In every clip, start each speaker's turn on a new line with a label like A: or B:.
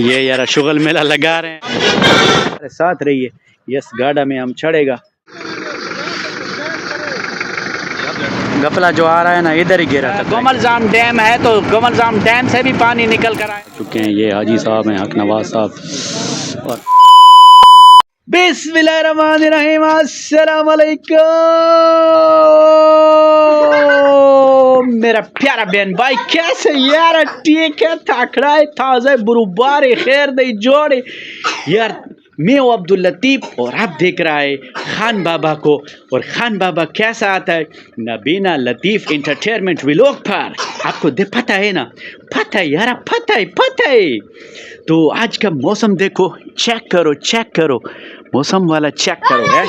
A: ये यार शुगल मेला लगा रहे हैं। अरे साथ रहिए, यस गाड़ा में हम चढ़ेगा। गफला जो आ रहा है ना इधर ही गिरा था। कमलजाम डैम है तो कमलजाम डैम से भी पानी निकल कर आ चुके हैं। ये हाजी साहब हैं, हक नवाज साहब। और बिस्मिल्लाहिर्रहमानिर्रहीम, अस्सलाम वालेकुम मेरा प्यारा बहन भाई, कैसे यार? ठीक है, थाकड़ा है, ताज़ा बुरुबार खैर दे जोड़े यार। मैं हूँ अब्दुल लतीफ़ और आप देख रहा है खान बाबा को। और खान बाबा कैसा आता है? नबीना लतीफ़ इंटरटेनमेंट व्लॉग पर। आपको पता है ना? पता है यार, पता है। तो आज का मौसम देखो, चेक करो मौसम वाला चेक करो है।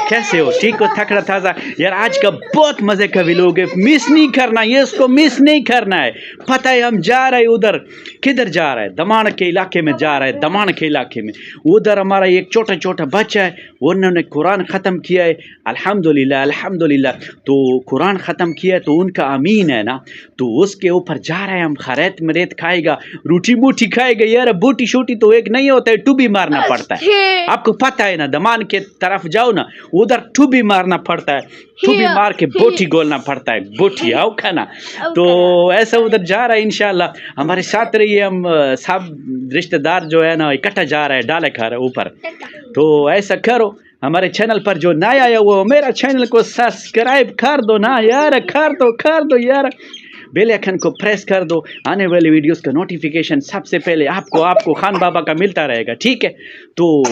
A: कैसे हो? ठीक हो? थकड़ा ताज़ा यार। आज का बहुत मज़े का व्लॉग है, मिस नहीं करना ये, इसको मिस नहीं करना है। पता है हम जा रहे हैं उधर, किधर जा रहा है? दमाण के इलाके में जा रहा है। दमाण के इलाके में उधर हमारा एक छोटा बच्चा है, उन्होंने कुरान ख़त्म किया है। अल्हम्दुलिल्लाह। तो कुरान ख़त्म किया है तो उनका अमीन है ना, तो उसके ऊपर जा रहे हैं हम। खैरत मरेत खाएगा, रोटी बूटी खाएगा यार। बूटी शूटी तो एक नहीं होता है, टूबी मारना पड़ता है। आपको पता है ना, दमान के तरफ जाओ ना, उधर टूबी मारना पड़ता है। टूबी मार के बोटी गोलना पड़ता है। बोटी आओ खाना। तो ऐसा उधर जा रहा है इंशाल्लाह। हमारे साथ रहिए। हम सब रिश्तेदार जो है ना इकट्ठा जा रहा है, डाले खा रहे ऊपर। तो ऐसा करो, हमारे चैनल पर जो नया आया वो मेरा चैनल को सब्सक्राइब कर दो ना यार, कर दो यार। बेल आइकन को प्रेस कर दो, आने वाली वीडियोस का नोटिफिकेशन सबसे पहले आपको खान बाबा का मिलता रहेगा। ठीक है? तो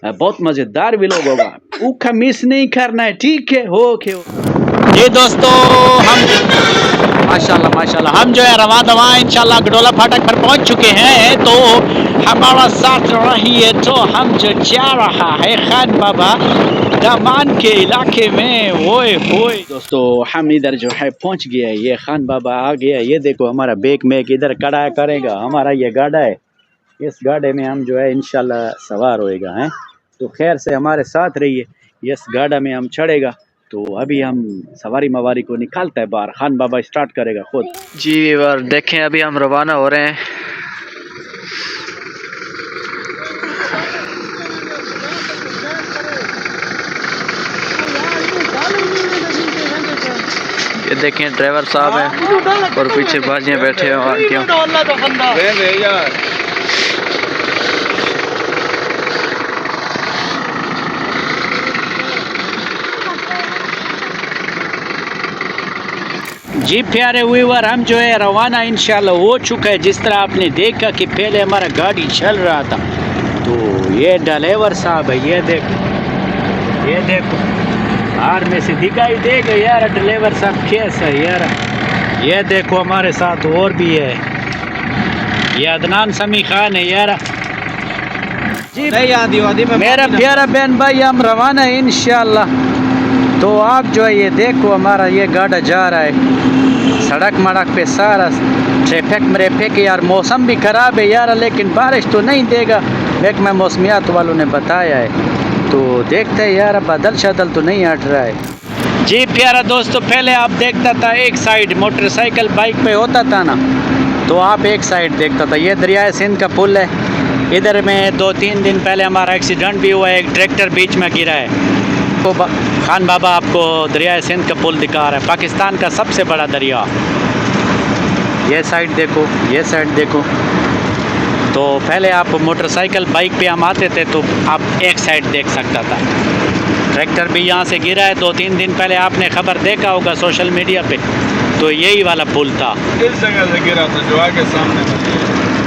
A: बहुत मज़ेदार व्लॉग होगा, उसका मिस नहीं करना है। ठीक है? ओके। ये दोस्तों हम माशाल्लाह हम जो है रवा दवा इंशाल्लाह गडोला फाटक पर पहुंच चुके हैं। तो हमारा साथ रहिए। तो हम जो जा रहा है खान बाबा दमान के इलाके में। ओए होए दोस्तों, हम इधर जो है पहुंच गया है। ये खान बाबा आ गया। ये देखो हमारा बैग में इधर खड़ा करेगा। हमारा ये गाड़ा है, इस गाड़े में हम जो है इंशाल्लाह सवार होएगा हैं। तो खैर से हमारे साथ रहिए। इस गाड़ा में हम चढ़ेगा। तो अभी हम सवारी मवारी को निकालता है बाहर। खान बाबा स्टार्ट करेगा खुद। जी बार देखें, अभी हम रवाना हो रहे हैं। ये देखें ड्राइवर साहब हैं और पीछे बाजियां बैठे हैं। क्यों जी प्यारे व्यूअर, हम जो है रवाना इंशाल्लाह हो चुका है। जिस तरह आपने देखा कि पहले हमारा गाड़ी चल रहा था, तो ये ड्राइवर साहब है। ये देखो बाहर में से दिखाई देगा यार ड्राइवर साहब कैसा है यार। ये देखो हमारे साथ और भी है, ये अदनान समी खान है यार। जी मेरा प्यारा बहन भाई, हम रवाना है इंशाल्लाह। तो आप जो है ये देखो हमारा ये गाड़ा जा रहा है सड़क मड़क पे, सारा ट्रैफिक यार। मौसम भी ख़राब है यार, लेकिन बारिश तो नहीं देगा, महकमा मौसमियात वालों ने बताया है। तो देखते हैं यार, बादल शादल तो नहीं हट रहा है। जी प्यारा दोस्तों, पहले आप देखता था एक साइड मोटरसाइकिल बाइक पे होता था ना, तो आप एक साइड देखता था। ये दरिया सिंध का पुल है। इधर में 2-3 दिन पहले हमारा एक्सीडेंट भी हुआ है, एक ट्रैक्टर बीच में गिरा है। तो खान बाबा आपको दरिया सिंध का पुल दिखा रहा है, पाकिस्तान का सबसे बड़ा दरिया। ये साइड देखो। तो पहले आप मोटरसाइकिल बाइक पे हम आते थे तो आप एक साइड देख सकता था। ट्रैक्टर भी यहाँ से गिरा है 2-3 दिन पहले, आपने खबर देखा होगा सोशल मीडिया पे। तो यही वाला पुल था।
B: किस जगह से गिरा था? जो आगे सामने।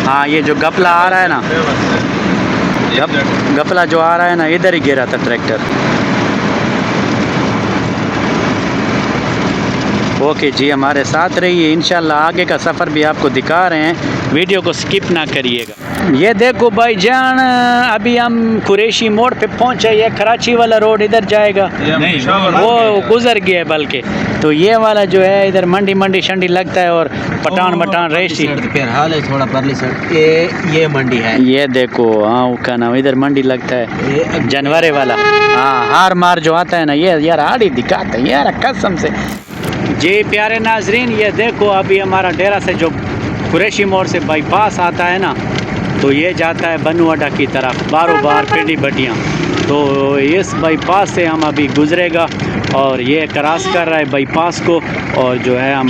A: हाँ, ये जो गपला आ रहा है ना, गपला जो आ रहा है ना, इधर ही गिरा था ट्रैक्टर। ओके जी, हमारे साथ रहिए। इंशाल्लाह आगे का सफ़र भी आपको दिखा रहे हैं, वीडियो को स्किप ना करिएगा। ये देखो भाईजान, अभी हम कुरैशी मोड़ पे पहुंचे। ये कराची वाला रोड इधर जाएगा, नहीं वो गुजर गया है बल्कि। तो ये वाला जो है इधर मंडी शंडी लगता है और पठान रेशी
C: हाल है थोड़ा परली सड़क। ये मंडी है।
A: ये देखो, हाँ उसका नाम इधर मंडी लगता है, जनवरी वाला। हाँ, हार मार जो आता है ना, ये यार आड़ी दिखाता है यार कसम से। जी प्यारे नाजरीन, ये देखो अभी हमारा डेरा से जो कुरैशी मोड़ से बाईपास आता है ना, तो ये जाता है बनू अड्डा की तरफ, बारों बार पिंडी भटियाँ। तो इस बाईपास से हम अभी गुजरेगा और ये क्रॉस कर रहा है बाईपास को, और जो है हम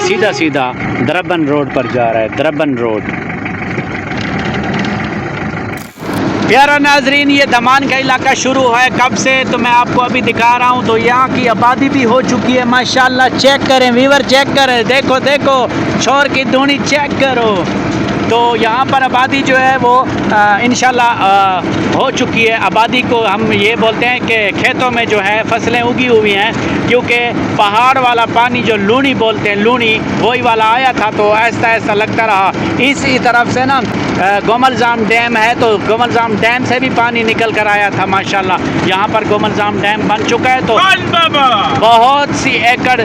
A: सीधा सीधा द्रबन रोड पर जा रहा है, द्रबन रोड। प्यारा नाजरीन, ये दमान का इलाका शुरू है कब से तो मैं आपको अभी दिखा रहा हूँ। तो यहाँ की आबादी भी हो चुकी है माशाल्लाह। चेक करें वीवर, चेक करें, देखो देखो शोर की धुनी चेक करो। तो यहाँ पर आबादी जो है वो इंशाल्लाह हो चुकी है। आबादी को हम ये बोलते हैं कि खेतों में जो है फसलें उगी हुई हैं, क्योंकि पहाड़ वाला पानी जो लूनी बोलते हैं, लूनी वही वाला आया था, तो ऐसा ऐसा लगता रहा। इसी तरफ से ना गोमलजाम डैम है, तो गोमलजाम डैम से भी पानी निकल कर आया था माशाल्लाह। यहाँ पर गोमलजाम डैम बन चुका है, तो बहुत सी एकड़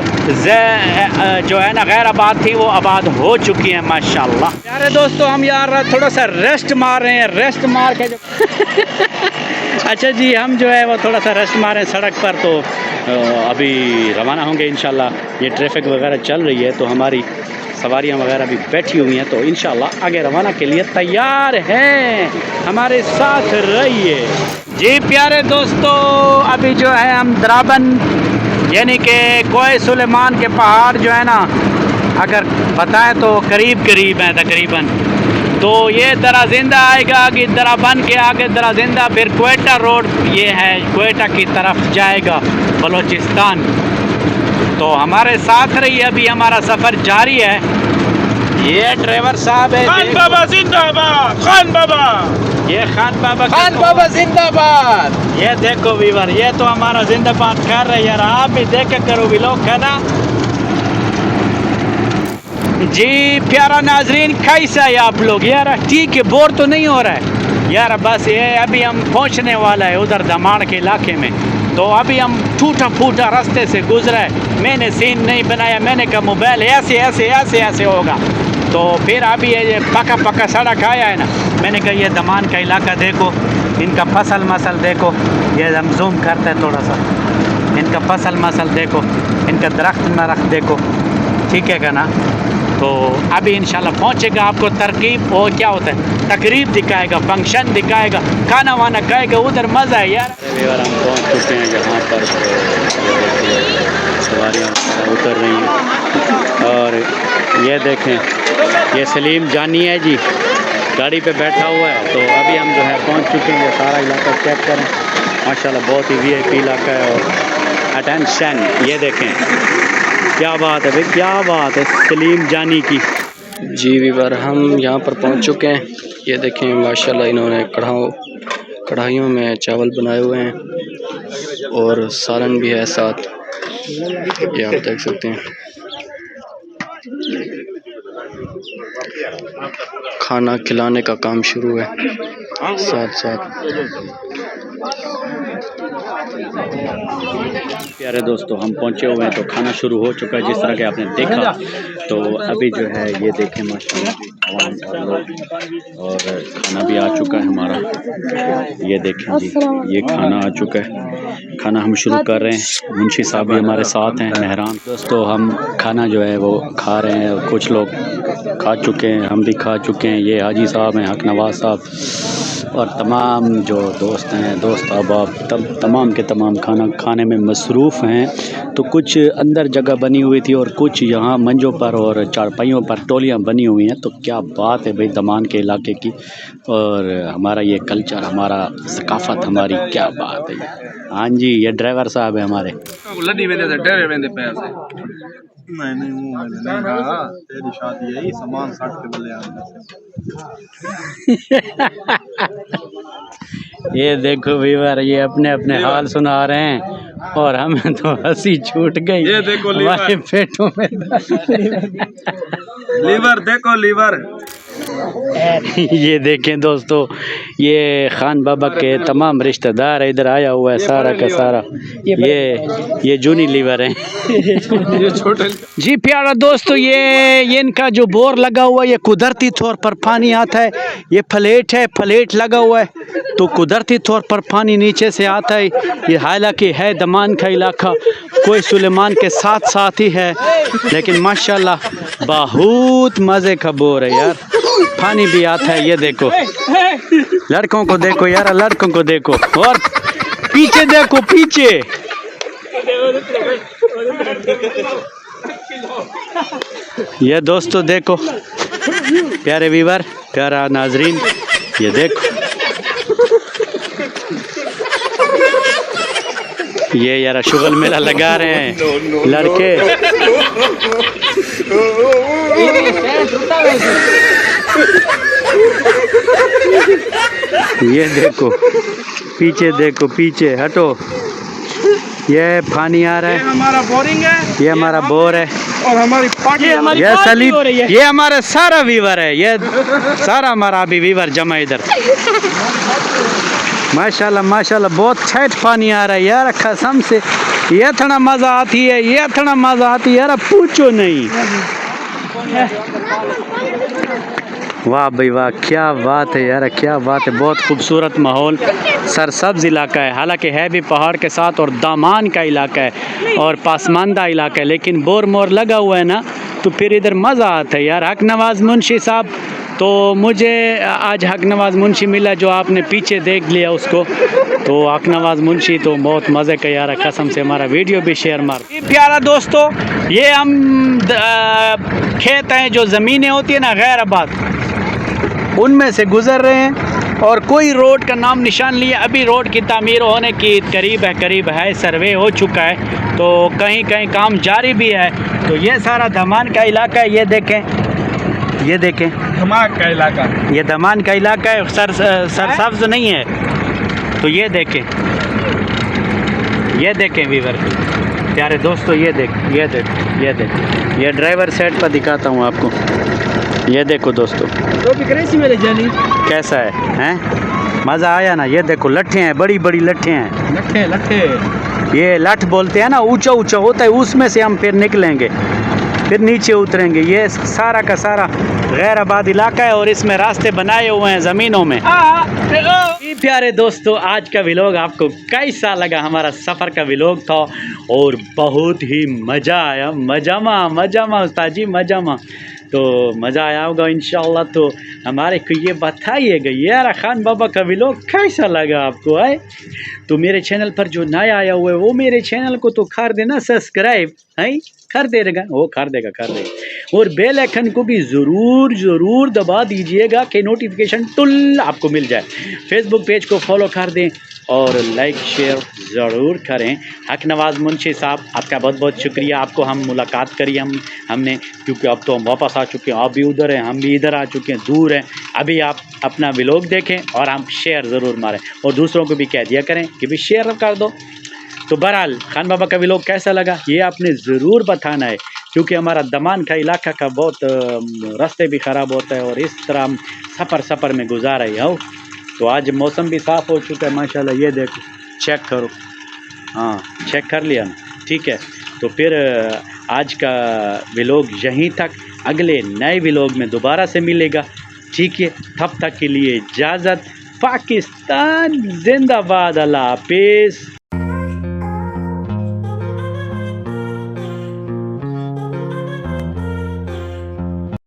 A: जो है ना गैर आबाद थी वो आबाद हो चुकी है माशाल्लाह। प्यारे दोस्तों, हम यार थोड़ा सा रेस्ट मार रहे हैं, रेस्ट मार के जो अच्छा जी, हम जो है वो थोड़ा सा रेस्ट मार रहे हैं सड़क पर। तो अभी रवाना होंगे इंशाल्लाह। ये ट्रैफिक वगैरह चल रही है, तो हमारी सवारियां वगैरह भी बैठी हुई हैं, तो इंशाल्लाह आगे रवाना के लिए तैयार हैं। हमारे साथ रहिए जी। प्यारे दोस्तों, अभी जो है हम द्राबन यानी कि कोए सुलेमान के पहाड़ जो है ना, अगर बताएं तो करीब करीब है तकरीबन। तो ये दराजिंदा आएगा कि द्राबन के आगे दराजिंदा, फिर क्वेटा रोड ये है, क्वेटा की तरफ जाएगा बलोचिस्तान। तो हमारे साथ रही, अभी हमारा सफ़र जारी है। ये ड्राइवर साहब है,
B: खान बाबा जिंदाबाद, खान बाबा,
A: ये खान बाबा
C: जिंदाबाद।
A: ये देखो वीवर, ये तो हमारा जिंदाबाद कर रहे हैं यार। आप भी देख करो भी लोग है ना जी। प्यारा नाजरीन, कैसा है आप लोग यार? ठीक है, बोर तो नहीं हो रहा है यार? बस ये अभी हम पहुंचने वाला है उधर दमाण के इलाके में। तो अभी हम टूटा फूटा रास्ते से गुजरे, मैंने सीन नहीं बनाया, मैंने कहा मोबाइल ऐसे ऐसे ऐसे ऐसे होगा। तो फिर अभी ये पका पका सड़क आया है ना, मैंने कहा ये दमान का इलाका देखो, इनका फसल मसल देखो, ये हम जूम करते हैं थोड़ा सा, इनका फसल मसल देखो, इनका दरख्त नरख्त देखो, ठीक है क्या ना। तो अभी इंशाल्लाह पहुंचेगा, आपको तरकीब और क्या होता है तकरीब दिखाएगा, फंक्शन दिखाएगा, खाना वाना खाएगा, उधर मज़ा है यार। हम पहुंच चुके हैं जहाँ पर सवारियाँ उतर रही हैं, और ये देखें ये सलीम जानी है जी, गाड़ी पे बैठा हुआ है। तो अभी हम जो है पहुंच चुके हैं। सारा इलाका चेक करें माशाल्लाह, बहुत ही VIP इलाका है। और अटेंशन, ये देखें क्या बात है भाई, क्या बात है सलीम जानी की जी। वीवर, हम यहाँ पर पहुँच चुके हैं। ये देखें माशाल्लाह, इन्होंने कढ़ाइयों में चावल बनाए हुए हैं और सालन भी है साथ, ये आप देख सकते हैं। खाना खिलाने का काम शुरू है साथ साथ। प्यारे दोस्तों, हम पहुंचे हुए हैं, तो खाना शुरू हो चुका है जिस तरह के आपने देखा। तो अभी जो है ये देखें माशाल्लाह और खाना भी आ चुका है हमारा। ये देखें जी, ये खाना आ चुका है। खाना हम शुरू कर रहे हैं, मुंशी साहब भी हमारे साथ हैं, मेहरान। दोस्तों, हम खाना जो है वो खा रहे हैं, और कुछ लोग खा चुके हैं, हम भी खा चुके हैं। ये हाजी साहब हैं, हक नवाज साहब, और तमाम जो दोस्त हैं, दोस्त अहबाब, तमाम के तमाम खाना खाने में मसरूफ़ हैं। तो कुछ अंदर जगह बनी हुई थी और कुछ यहाँ मंजों पर और चारपाइयों पर टोलियाँ बनी हुई हैं। तो क्या बात है भाई दमान के इलाके की, और हमारा ये कल्चर, हमारा सकाफ़त, हमारी क्या बात है। हाँ जी, ये ड्राइवर साहब है हमारे।
B: लड्डी वेंदे से डरे वेंदे पैसे नहीं वो नहीं तेरी शादी है, सामान साट के बल्ले
A: ये देखो वीवर, ये अपने अपने हाल सुना रहे हैं और हमें तो हंसी छूट गई।
B: ये देखो
A: हमारे पेटों में
B: लीवर देखो लीवर।
A: ये देखें दोस्तों, ये खान बाबा के तमाम रिश्तेदार इधर आया हुआ है सारा का सारा। ये जूनी लीवर है।
B: ये छोटे
A: जी प्यारा दोस्तों, ये इनका जो बोर लगा हुआ है, ये कुदरती तौर पर पानी आता है। ये फ्लेट है, फ्लेट लगा हुआ है, तो कुदरती तौर पर पानी नीचे से आता है। ये हालांकि है दमान का इलाका, कोई सुलेमान के साथ साथ ही है, लेकिन माशाल्लाह बहुत मज़े का बोर है यार। पानी भी आता है। ये देखो लड़कों को देखो यार, लड़कों को देखो, और पीछे देखो पीछे। ये दोस्तों देखो, प्यारे व्यूअर, प्यारा नाजरीन, ये देखो ये यार शुगल मेला लगा रहे हैं लड़के। ये देखो पीछे, देखो पीछे हटो, ये पानी आ रहा है,
B: ये हमारा बोरिंग है,
A: ये हमारा बोर है,
B: और हमारी पार्टी
A: ये सलीब, ये हमारा सारा वीवर है, ये सारा हमारा अभी वीवर जमा इधर। माशाल्लाह माशाल्लाह बहुत छठ पानी आ रहा है यार, कसम से ये थोड़ा मज़ा आती है, ये थोड़ा मज़ा आती है यार, पूछो नहीं। वाह भाई वाह, क्या बात है यार, क्या बात है। बहुत खूबसूरत माहौल, सरसब्ज इलाका है, हालांकि है भी पहाड़ के साथ और दामान का इलाका है और पासमानदा इलाका है, लेकिन बोर मोर लगा हुआ है ना, तो फिर इधर मज़ा आता है यार। हक नवाज़ मुंशी साहब, तो मुझे आज हक नवाज़ मुंशी मिला, जो आपने पीछे देख लिया उसको, तो हक नवाज़ मुंशी तो बहुत मज़े का यार, कसम से हमारा वीडियो भी शेयर मार। प्यारा दोस्तों, ये हम खेत हैं, जो ज़मीनें होती है ना गैर आबाद, उनमें से गुज़र रहे हैं और कोई रोड का नाम निशान लिया। अभी रोड की तामीर होने की करीब है, सर्वे हो चुका है, तो कहीं कहीं काम जारी भी है। तो ये सारा दमान का इलाका है, ये देखें, ये देखें,
B: धमाक का इलाका,
A: ये दमान का इलाका है, सरसब्ज नहीं है। तो ये देखें, ये देखें वीवर प्यारे दोस्तों, ये देख, ये देख, ये देख, ये ड्राइवर साइड पर दिखाता हूँ आपको। ये देखो दोस्तों, कैसा है, हैं? मज़ा आया ना। ये देखो लट्ठे हैं, बड़ी बड़ी लट्ठे हैं,
B: लट्ठे लट्ठे,
A: ये लठ बोलते हैं ना, ऊंचा ऊंचा होता है, उसमें से हम फिर निकलेंगे, फिर नीचे उतरेंगे। ये सारा का सारा गैर आबाद इलाका है और इसमें रास्ते बनाए हुए हैं ज़मीनों में। प्यारे दोस्तों, आज का व्लॉग आपको कैसा लगा? हमारा सफ़र का व्लॉग था और बहुत ही मज़ा आया, मजामा उस्ताद जी, मजामा। तो मज़ा आया होगा इंशाल्लाह। तो हमारे को ये बताइएगा यार, खान बाबा का व्लॉग कैसा लगा आपको है? तो मेरे चैनल पर जो नया आया हुआ है वो मेरे चैनल को तो कर देना सब्सक्राइब, है कर देगा, वो कर देगा और बेल आइकन को भी ज़रूर दबा दीजिएगा कि नोटिफिकेशन टुल आपको मिल जाए। फेसबुक पेज को फॉलो कर दें और लाइक शेयर ज़रूर करें। हक नवाज़ मुंशी साहब, आपका बहुत बहुत शुक्रिया, आपको हम मुलाकात करी हमने, क्योंकि अब तो हम वापस आ चुके हैं, आप भी उधर हैं, हम भी इधर आ चुके हैं, दूर हैं। अभी आप अपना व्लॉग देखें और हम शेयर ज़रूर मारें और दूसरों को भी कह दिया करें कि भी शेयर कर दो। तो बहरहाल खान बाबा का व्लॉग कैसा लगा ये आपने ज़रूर बताना है, क्योंकि हमारा दमान का इलाका का बहुत रास्ते भी ख़राब होता है और इस तरह हम सफ़र में गुजारा ही हो। तो आज मौसम भी साफ़ हो चुका है माशाल्लाह, ये देखो, चेक करो, हाँ चेक कर लिया ना, ठीक है। तो फिर आज का व्लॉग यहीं तक, अगले नए व्लॉग में दोबारा से मिलेगा, ठीक है। तब तक के लिए इजाज़त, पाकिस्तान जिंदाबाद, अल्लाह हाफिज़।